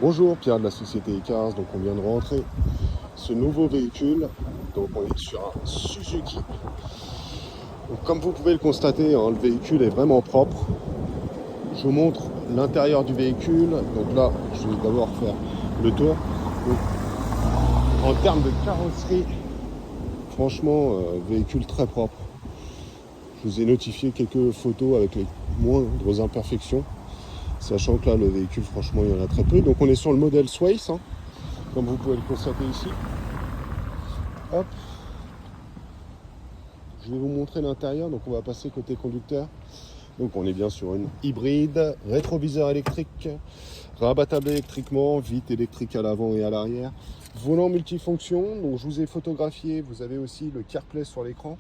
Bonjour, Pierre de la société E15. Donc on vient de rentrer ce nouveau véhicule. Donc on est sur un Suzuki. Donc, comme vous pouvez le constater, le véhicule est vraiment propre. Je vous montre l'intérieur du véhicule. Donc là, je vais d'abord faire le tour. Donc, en termes de carrosserie, franchement, véhicule très propre. Je vous ai notifié quelques photos avec les moindres imperfections. Sachant que là, le véhicule, franchement, il y en a très peu. Donc on est sur le modèle Swace, comme vous pouvez le constater ici. Hop. Je vais vous montrer l'intérieur. Donc on va passer côté conducteur. Donc on est bien sur une hybride, rétroviseur électrique, rabattable électriquement, vitre électrique à l'avant et à l'arrière. Volant multifonction, donc je vous ai photographié. Vous avez aussi le CarPlay sur l'écran.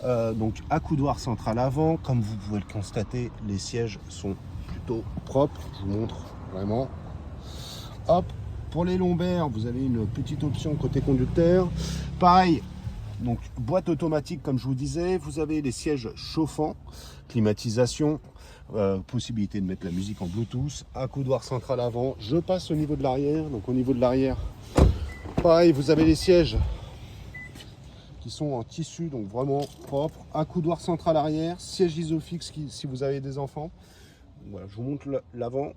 Donc accoudoir central avant. Comme vous pouvez le constater, les sièges sont plutôt propre, je vous montre vraiment. Hop, pour les lombaires, vous avez une petite option côté conducteur. Pareil, donc boîte automatique comme je vous disais. Vous avez les sièges chauffants, climatisation, possibilité de mettre la musique en Bluetooth, accoudoir central avant. Je passe au niveau de l'arrière. Donc au niveau de l'arrière, pareil, vous avez les sièges qui sont en tissu, donc vraiment propre. Accoudoir central arrière, siège isofix si vous avez des enfants. Voilà, je vous montre l'avant.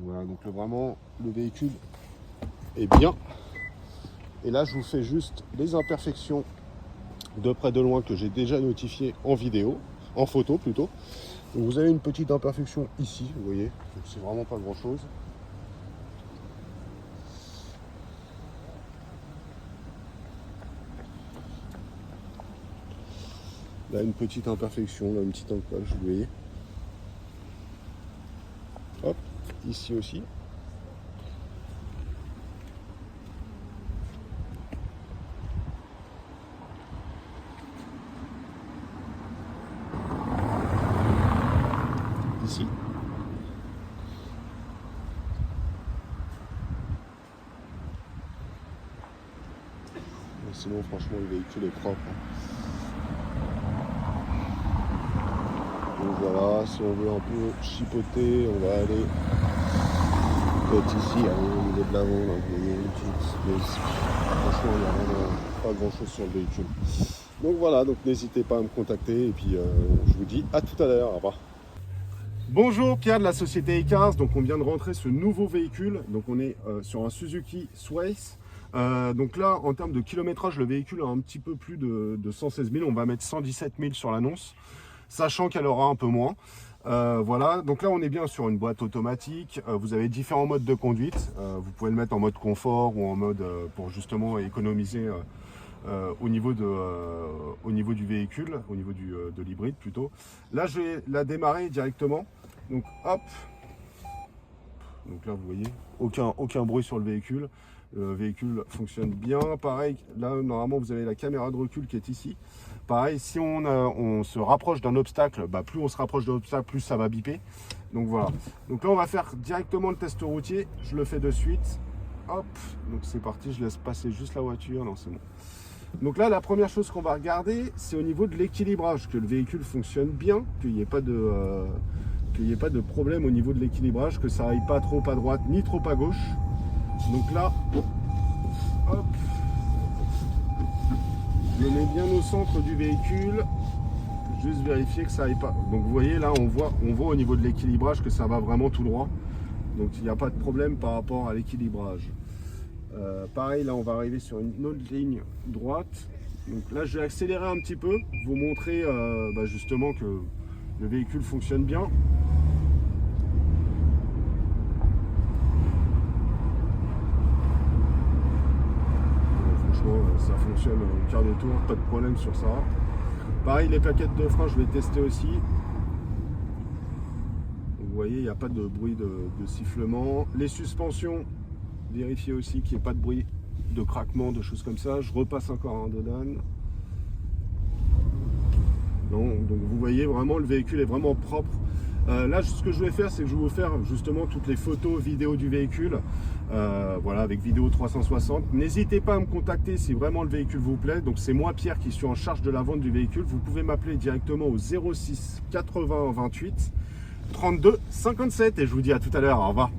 Voilà, donc vraiment, le véhicule est bien. Et là, je vous fais juste les imperfections de près de loin que j'ai déjà notifiées en vidéo, en photo plutôt. Donc vous avez une petite imperfection ici, vous voyez, c'est vraiment pas grand chose. Là, une petite imperfection, là, une petite encoche, vous voyez. Hop, ici aussi. Ici. Mais sinon, franchement, le véhicule est propre. Donc voilà, si on veut un peu chipoter, on va aller peut-être ici, au niveau de l'avant, là, vous voyez une petite. Mais franchement, il n'y a vraiment pas grand-chose sur le véhicule. Donc voilà, donc n'hésitez pas à me contacter et puis je vous dis à tout à l'heure. Au revoir. Bonjour, Pierre de la société E15. Donc on vient de rentrer ce nouveau véhicule. Donc on est sur un Suzuki Swace. Donc là, en termes de kilométrage, le véhicule a un petit peu plus de 116 000. On va mettre 117 000 sur l'annonce, sachant qu'elle aura un peu moins. Voilà, donc là on est bien sur une boîte automatique. Vous avez différents modes de conduite. Vous pouvez le mettre en mode confort ou en mode pour justement économiser au niveau du véhicule, au niveau de l'hybride plutôt. Là je vais la démarrer directement. Donc hop. Donc là vous voyez, aucun bruit sur le véhicule. Le véhicule fonctionne bien. Pareil, là normalement vous avez la caméra de recul qui est ici. Pareil, si on se rapproche d'un obstacle, plus on se rapproche d'un obstacle, plus ça va biper. Donc voilà. Donc là on va faire directement le test routier. Je le fais de suite. Hop, donc c'est parti, je laisse passer juste la voiture. Non, c'est bon. Donc là, la première chose qu'on va regarder, c'est au niveau de l'équilibrage, que le véhicule fonctionne bien, qu'il n'y ait pas de problème au niveau de l'équilibrage, que ça aille pas trop à droite ni trop à gauche. Donc là, hop, je me mets bien au centre du véhicule, juste vérifier que ça aille pas. Donc vous voyez là, on voit au niveau de l'équilibrage que ça va vraiment tout droit. Donc il n'y a pas de problème par rapport à l'équilibrage. Pareil, là on va arriver sur une autre ligne droite. Donc là je vais accélérer un petit peu, vous montrer justement que le véhicule fonctionne bien. Franchement ça fonctionne au quart de tour, pas de problème sur ça. Pareil, les plaquettes de frein je vais tester aussi. Vous voyez, il n'y a pas de bruit de sifflement. Les suspensions, vérifiez aussi qu'il n'y ait pas de bruit de craquement, de choses comme ça. Je repasse encore un Dodan. Non, donc vous voyez vraiment le véhicule est vraiment propre. Là, ce que je vais faire, c'est que je vais vous faire justement toutes les photos, vidéos du véhicule, voilà, avec vidéo 360. N'hésitez pas à me contacter si vraiment le véhicule vous plaît. Donc c'est moi, Pierre, qui suis en charge de la vente du véhicule. Vous pouvez m'appeler directement au 06 80 28 32 57 et je vous dis à tout à l'heure. Au revoir.